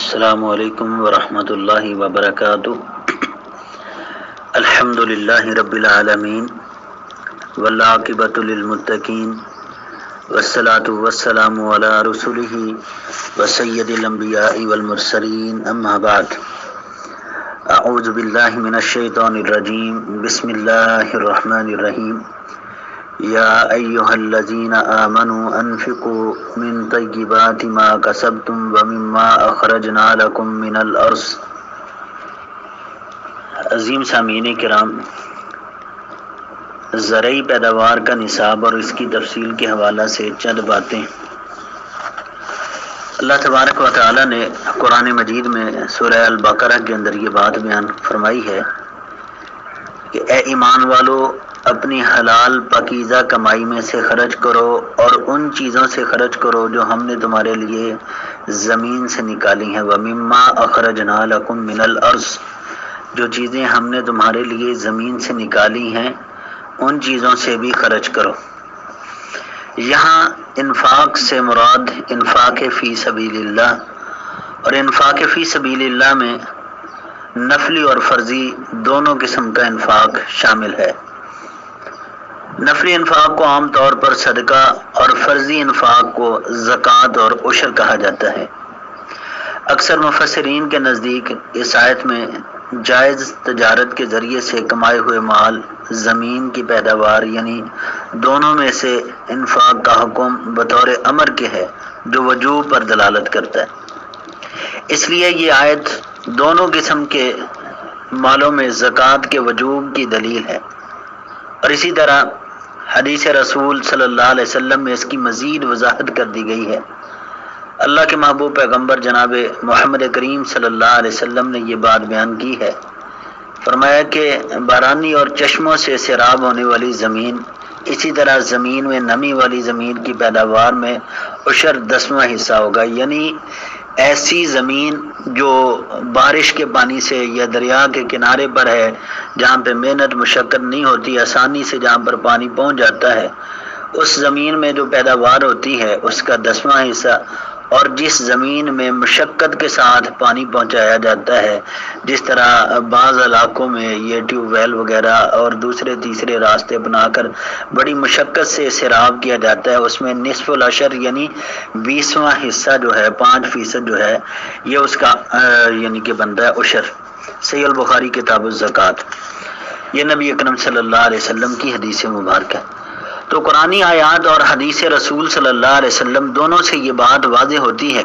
السلام علیکم ورحمۃ اللہ وبرکاتہ۔ الحمد للہ رب العالمین والعاقبۃ للمتقین والصلاة والسلام علی رسولہ وسید الانبیاء والمرسلین، اما بعد۔ اعوذ باللہ من الشیطان الرجیم، بسم اللہ الرحمن الرحیم۔ یا ایہا الذین آمنوا انفقوا من طیبات ما کسبتم ومما اخرجنا لکم من الارض۔ عظیم سامعین کرام، زرعی پیداوار کا نصاب اور اس کی تفصیل کے حوالہ سے چند باتیں اللہ تبارک و تعالی نے قرآن مجید میں سورہ البقرہ کے اندر یہ بات بیان فرمائی ہے کہ اے ایمان والو، اپنی حلال پاکیزہ کمائی میں سے خرچ کرو اور ان چیزوں سے خرچ کرو جو ہم نے تمہارے لیے زمین سے نکالی ہیں۔ وَمِمَّا أَخْرَجْنَا لَكُم مِّنَ الْأَرْضِ، جو چیزیں ہم نے تمہارے لیے زمین سے نکالی ہیں ان چیزوں سے بھی خرچ کرو۔ یہاں انفاق سے مراد انفاق فی سبیل اللہ، اور انفاق فی سبیل اللہ میں نفلی اور فرضی دونوں قسم کا انفاق شامل ہے۔ نفلی انفاق کو عام طور پر صدقہ اور فرضی انفاق کو زکوٰۃ اور عشر کہا جاتا ہے۔ اکثر مفسرین کے نزدیک اس آیت میں جائز تجارت کے ذریعے سے کمائے ہوئے مال، زمین کی پیداوار، یعنی دونوں میں سے انفاق کا حکم بطور امر کے ہے جو وجوب پر دلالت کرتا ہے۔ اس لیے یہ آیت دونوں قسم کے مالوں میں زکوٰۃ کے وجوب کی دلیل ہے، اور اسی طرح حدیث رسول صلی اللہ علیہ وسلم میں اس کی مزید وضاحت کر دی گئی ہے۔ اللہ کے محبوب پیغمبر جناب محمد کریم صلی اللہ علیہ وسلم نے یہ بات بیان کی ہے، فرمایا کہ بارانی اور چشموں سے سیراب ہونے والی زمین، اسی طرح زمین میں نمی والی زمین کی پیداوار میں عشر 10واں حصہ ہوگا، یعنی ایسی زمین جو بارش کے پانی سے یا دریا کے کنارے پر ہے، جہاں پہ محنت مشقت نہیں ہوتی، آسانی سے جہاں پر پانی پہنچ جاتا ہے، اس زمین میں جو پیداوار ہوتی ہے اس کا 10واں حصہ، اور جس زمین میں مشقت کے ساتھ پانی پہنچایا جاتا ہے، جس طرح بعض علاقوں میں یہ ٹیوب ویل وغیرہ اور دوسرے تیسرے راستے بنا کر بڑی مشقت سے سیراب کیا جاتا ہے، اس میں نصف العشر یعنی 20واں حصہ جو ہے، 5% جو ہے، یہ اس کا یعنی کہ بنتا ہے عشر۔ صحیح البخاری کتاب الزکوٰۃ، یہ نبی اکرم صلی اللہ علیہ وسلم کی حدیث مبارک ہے۔ تو قرآنی آیات اور حدیث رسول صلی اللہ علیہ وسلم دونوں سے یہ بات واضح ہوتی ہے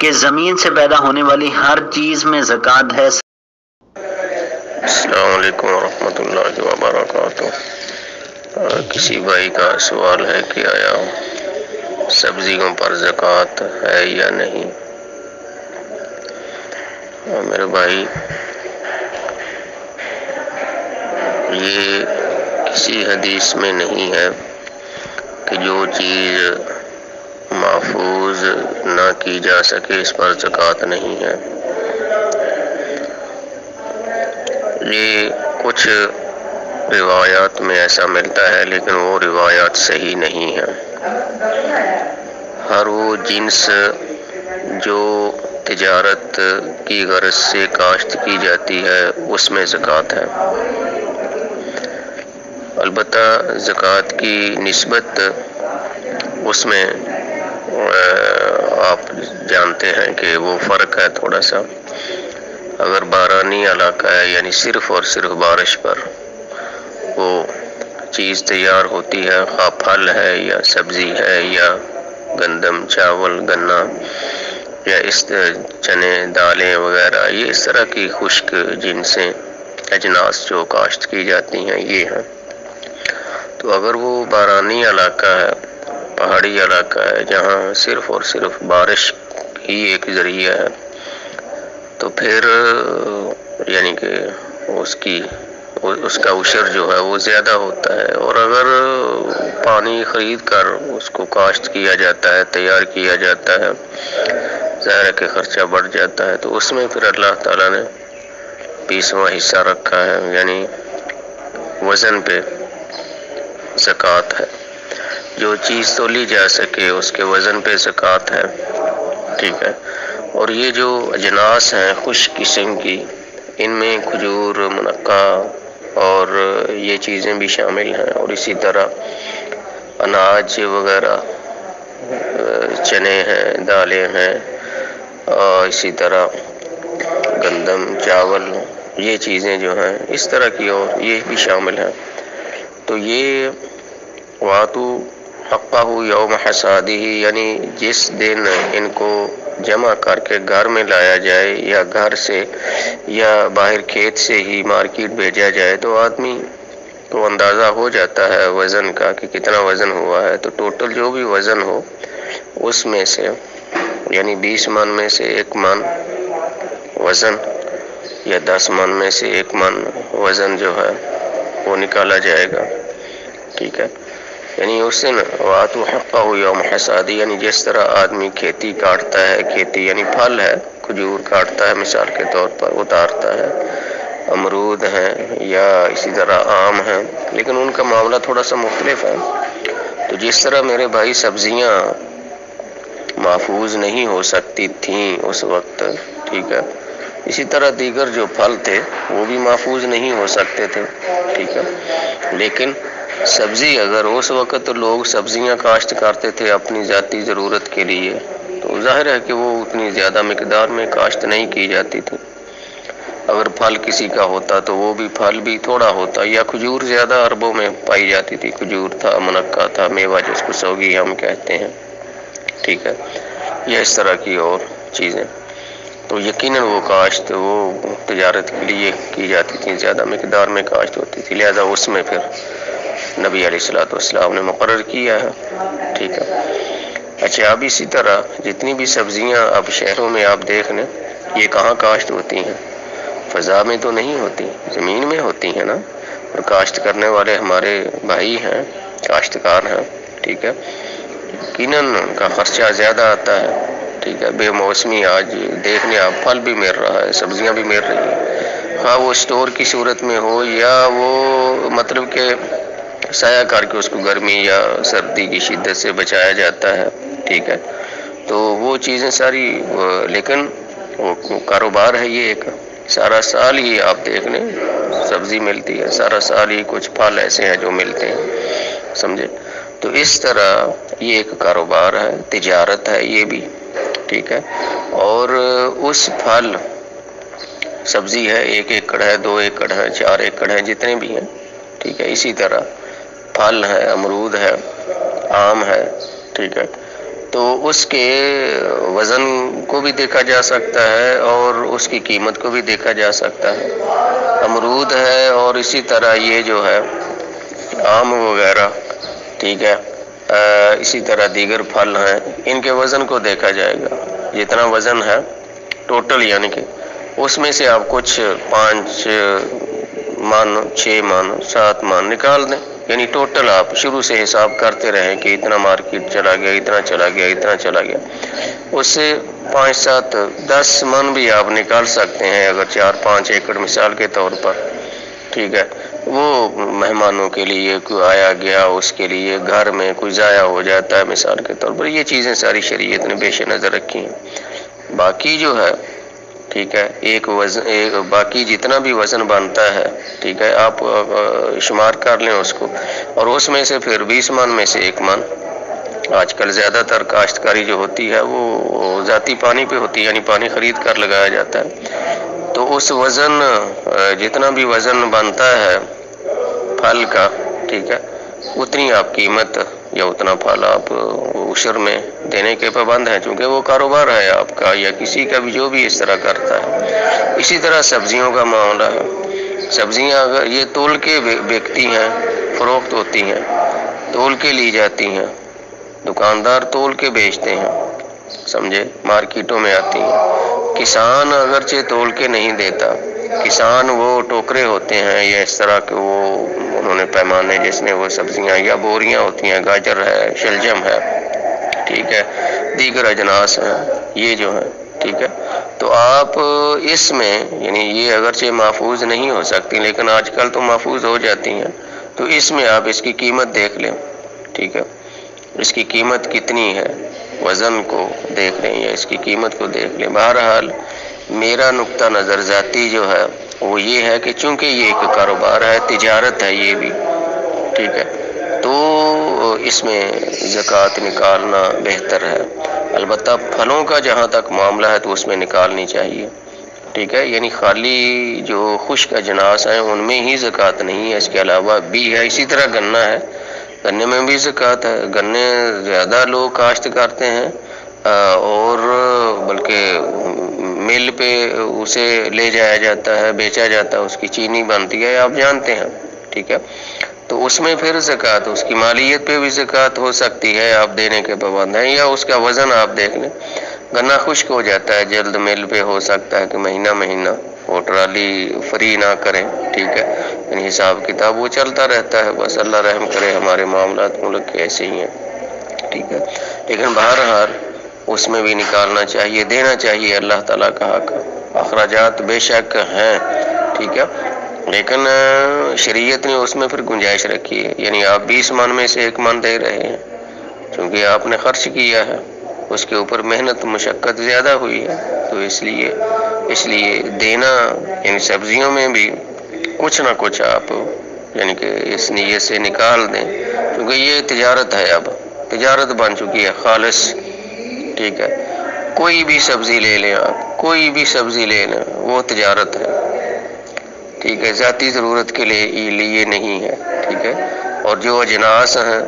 کہ زمین سے پیدا ہونے والی ہر چیز میں زکوٰۃ ہے۔ السلام علیکم ورحمۃ اللہ وبرکاتہ۔ کسی بھائی کا سوال ہے کہ آیا سبزیوں پر زکوٰۃ ہے یا نہیں؟ میرے بھائی، یہ کسی حدیث میں نہیں ہے کہ جو چیز محفوظ نہ کی جا سکے اس پر زکوٰۃ نہیں ہے۔ یہ کچھ روایات میں ایسا ملتا ہے، لیکن وہ روایات صحیح نہیں ہیں۔ ہر وہ جنس جو تجارت کی غرض سے کاشت کی جاتی ہے اس میں زکوٰۃ ہے۔ البتہ زکوٰۃ کی نسبت اس میں آپ جانتے ہیں کہ وہ فرق ہے تھوڑا سا۔ اگر بارانی علاقہ ہے، یعنی صرف اور صرف بارش پر وہ چیز تیار ہوتی ہے، خواہ پھل ہے یا سبزی ہے یا گندم، چاول، گنا یا اس چنے، دالیں وغیرہ، یہ اس طرح کی خشک جنسیں، اجناس جو کاشت کی جاتی ہیں، یہ ہیں۔ تو اگر وہ بارانی علاقہ ہے، پہاڑی علاقہ ہے، جہاں صرف اور صرف بارش ہی ایک ذریعہ ہے، تو پھر یعنی کہ اس کا عشر جو ہے وہ زیادہ ہوتا ہے۔ اور اگر پانی خرید کر اس کو کاشت کیا جاتا ہے، تیار کیا جاتا ہے، ظاہر ہے کہ خرچہ بڑھ جاتا ہے، تو اس میں پھر اللہ تعالیٰ نے 20واں حصہ رکھا ہے، یعنی وزن پہ زکوٰۃ ہے۔ جو چیز تولی جا سکے اس کے وزن پہ زکوٰۃ ہے، ٹھیک ہے۔ اور یہ جو اجناس ہیں خشک قسم کی، ان میں کھجور، منقع اور یہ چیزیں بھی شامل ہیں، اور اسی طرح اناج وغیرہ، چنے ہیں، دالیں ہیں، اور اسی طرح گندم، چاول، یہ چیزیں جو ہیں اس طرح کی اور یہ بھی شامل ہیں۔ تو یہ واتو حقہ یوم حصادہ، یعنی جس دن ان کو جمع کر کے گھر میں لایا جائے یا گھر سے یا باہر کھیت سے ہی مارکیٹ بھیجا جائے، تو آدمی کو اندازہ ہو جاتا ہے وزن کا کہ کتنا وزن ہوا ہے۔ تو ٹوٹل جو بھی وزن ہو اس میں سے، یعنی 20 من میں سے 1 من وزن یا 10 من میں سے 1 من وزن جو ہے وہ نکالا جائے گا، ٹھیک ہے۔ یعنی اس دن واتو حقہ یوم حصادہ، یعنی جس طرح آدمی کھیتی کاٹتا ہے، کھیتی یعنی پھل ہے، کھجور کاٹتا ہے مثال کے طور پر، اتارتا ہے، امرود ہیں یا اسی طرح آم ہیں، لیکن ان کا معاملہ تھوڑا سا مختلف ہے۔ تو جس طرح میرے بھائی سبزیاں محفوظ نہیں ہو سکتی تھیں اس وقت، ٹھیک ہے، اسی طرح دیگر جو پھل تھے وہ بھی محفوظ نہیں ہو سکتے تھے، ٹھیک ہے۔ لیکن سبزی، اگر اس وقت لوگ سبزیاں کاشت کرتے تھے اپنی ذاتی ضرورت کے لیے، تو ظاہر ہے کہ وہ اتنی زیادہ مقدار میں کاشت نہیں کی جاتی تھی۔ اگر پھل کسی کا ہوتا تو وہ بھی پھل بھی تھوڑا ہوتا، یا کھجور زیادہ عربوں میں پائی جاتی تھی، کھجور تھا، منقع تھا، میوہ جس کو سوگی ہم کہتے ہیں، ٹھیک ہے، یا اس طرح کی اور چیزیں، تو یقیناً وہ کاشت وہ تجارت کے لیے کی جاتی تھی، زیادہ مقدار میں کاشت ہوتی تھی، لہذا اس میں پھر نبی علیہ السلام نے مقرر کیا ہے، ٹھیک ہے۔ اچھا، اب اسی طرح جتنی بھی سبزیاں اب شہروں میں آپ دیکھ لیں، یہ کہاں کاشت ہوتی ہیں؟ فضا میں تو نہیں ہوتی، زمین میں ہوتی ہیں نا، اور کاشت کرنے والے ہمارے بھائی ہیں، کاشتکار ہیں، ٹھیک ہے۔ یقیناً ان کا خرچہ زیادہ آتا ہے، ٹھیک ہے۔ بے موسمی آج دیکھنے آپ پھل بھی مل رہا ہے، سبزیاں بھی مل رہی ہیں، ہاں وہ اسٹور کی صورت میں ہو یا وہ مطلب کہ سایہ کر کے اس کو گرمی یا سردی کی شدت سے بچایا جاتا ہے، ٹھیک ہے۔ تو وہ چیزیں ساری، لیکن وہ کاروبار ہے، یہ ایک سارا سال ہی آپ دیکھ لیں سبزی ملتی ہے، سارا سال ہی کچھ پھل ایسے ہیں جو ملتے ہیں، سمجھے۔ تو اس طرح یہ ایک کاروبار ہے، تجارت ہے یہ بھی، ٹھیک ہے۔ اور اس پھل سبزی ہے، 1 ایکڑ ہے، 2 ایکڑ ہے، 4 ایکڑ ہے، جتنے بھی ہیں، ٹھیک ہے۔ اسی طرح پھل ہے، امرود ہے، آم ہے، ٹھیک ہے۔ تو اس کے وزن کو بھی دیکھا جا سکتا ہے اور اس کی قیمت کو بھی دیکھا جا سکتا ہے۔ امرود ہے اور اسی طرح یہ جو ہے آم وغیرہ، ٹھیک ہے، اسی طرح دیگر پھل ہیں، ان کے وزن کو دیکھا جائے گا، جتنا وزن ہے ٹوٹل، یعنی کہ اس میں سے آپ کچھ 5 من، 6 من، 7 من نکال دیں، یعنی ٹوٹل آپ شروع سے حساب کرتے رہیں کہ اتنا مارکیٹ چلا گیا، اتنا چلا گیا، اتنا چلا گیا، اس سے 5، 7، 10 من بھی آپ نکال سکتے ہیں، اگر 4-5 ایکڑ مثال کے طور پر، ٹھیک ہے۔ وہ مہمانوں کے لیے کوئی آیا گیا، اس کے لیے گھر میں کوئی ضائع ہو جاتا ہے مثال کے طور پر، یہ چیزیں ساری شریعت نے پیش نظر رکھی ہیں۔ باقی جو ہے، ٹھیک ہے، ایک باقی جتنا بھی وزن بنتا ہے، ٹھیک ہے، آپ شمار کر لیں اس کو، اور اس میں سے پھر 20 من میں سے 1 من، آج کل زیادہ تر کاشتکاری جو ہوتی ہے وہ ذاتی پانی پہ ہوتی ہے، یعنی پانی خرید کر لگایا جاتا ہے، تو اس وزن، جتنا بھی وزن بنتا ہے پھل کا، ٹھیک ہے، اتنی آپ قیمت یا اتنا پھل آپ عشر میں دینے کے پابند ہیں، چونکہ وہ کاروبار ہے آپ کا یا کسی کا بھی جو بھی اس طرح کرتا ہے۔ اسی طرح سبزیوں کا معاملہ ہے، سبزیاں اگر یہ تول کے بیکتی ہیں، فروخت ہوتی ہیں، تول کے لی جاتی ہیں، دکاندار تول کے بیچتے ہیں، سمجھے، مارکیٹوں میں آتی ہیں۔ کسان اگرچہ تول کے نہیں دیتا، کسان وہ ٹوکرے ہوتے ہیں یا اس طرح کے وہ انہوں نے پیمانے جس میں وہ سبزیاں یا بوریاں ہوتی ہیں، گاجر ہے، شلجم ہے، ٹھیک ہے، دیگر اجناس ہیں، یہ جو ہیں، ٹھیک ہے۔ تو آپ اس میں، یعنی یہ اگرچہ محفوظ نہیں ہو سکتی لیکن آج کل تو محفوظ ہو جاتی ہیں، تو اس میں آپ اس کی قیمت دیکھ لیں، ٹھیک ہے، اس کی قیمت کتنی ہے، وزن کو دیکھ لیں یا اس کی قیمت کو دیکھ لیں. بہرحال میرا نقطہ نظر ذاتی جو ہے وہ یہ ہے کہ چونکہ یہ ایک کاروبار ہے، تجارت ہے یہ بھی، ٹھیک ہے، تو اس میں زکوٰۃ نکالنا بہتر ہے. البتہ پھلوں کا جہاں تک معاملہ ہے تو اس میں نکالنی چاہیے، ٹھیک ہے، یعنی خالی جو خشک اجناس ہیں ان میں ہی زکوٰۃ نہیں ہے، اس کے علاوہ بھی ہے. اسی طرح گنا ہے، گنے میں بھی زکوٰۃ ہے. گنے زیادہ لوگ کاشت کرتے ہیں اور بلکہ مل پہ اسے لے جایا جاتا ہے، بیچا جاتا ہے، اس کی چینی بنتی ہے، آپ جانتے ہیں، ٹھیک ہے. تو اس میں پھر زکوٰۃ، اس کی مالیت پہ بھی زکوٰۃ ہو سکتی ہے، آپ دینے کے پابند ہیں. یا اس کا وزن آپ دیکھ لیں، گنا خشک ہو جاتا ہے جلد، مل پہ ہو سکتا ہے کہ مہینہ وہ ٹرالی فری نہ کریں، ٹھیک ہے، یعنی حساب کتاب وہ چلتا رہتا ہے. بس اللہ رحم کرے، ہمارے معاملات ملک کے ایسے ہی ہیں، ٹھیک ہے. لیکن بہرحال اس میں بھی نکالنا چاہیے، دینا چاہیے، اللہ تعالیٰ کا حق. اخراجات بے شک ہیں، ٹھیک ہے، لیکن شریعت نے اس میں پھر گنجائش رکھی ہے. یعنی آپ 20 من میں سے 1 من دے رہے ہیں چونکہ آپ نے خرچ کیا ہے، اس کے اوپر محنت مشقت زیادہ ہوئی ہے، تو اس لیے دینا، یعنی سبزیوں میں بھی کچھ نہ کچھ آپ یعنی کہ اس نیت سے نکال دیں، کیونکہ یہ تجارت ہے، اب تجارت بن چکی ہے خالص، ٹھیک ہے. کوئی بھی سبزی لے لیں آپ، کوئی بھی سبزی لے لیں، وہ تجارت ہے، ٹھیک ہے، ذاتی ضرورت کے لیے نہیں ہے، ٹھیک ہے. اور جو اجناس ہیں،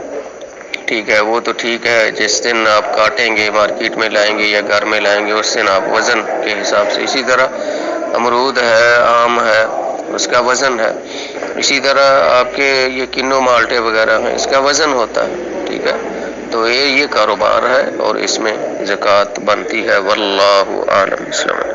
ٹھیک ہے، وہ تو ٹھیک ہے، جس دن آپ کاٹیں گے، مارکیٹ میں لائیں گے یا گھر میں لائیں گے، اس دن آپ وزن کے حساب سے. اسی طرح امرود ہے، آم ہے، اس کا وزن ہے. اسی طرح آپ کے یہ کنو مالٹے وغیرہ ہیں، اس کا وزن ہوتا ہے، ٹھیک ہے. تو یہ کاروبار ہے اور اس میں زکوٰۃ بنتی ہے. واللہ اعلم. السلام.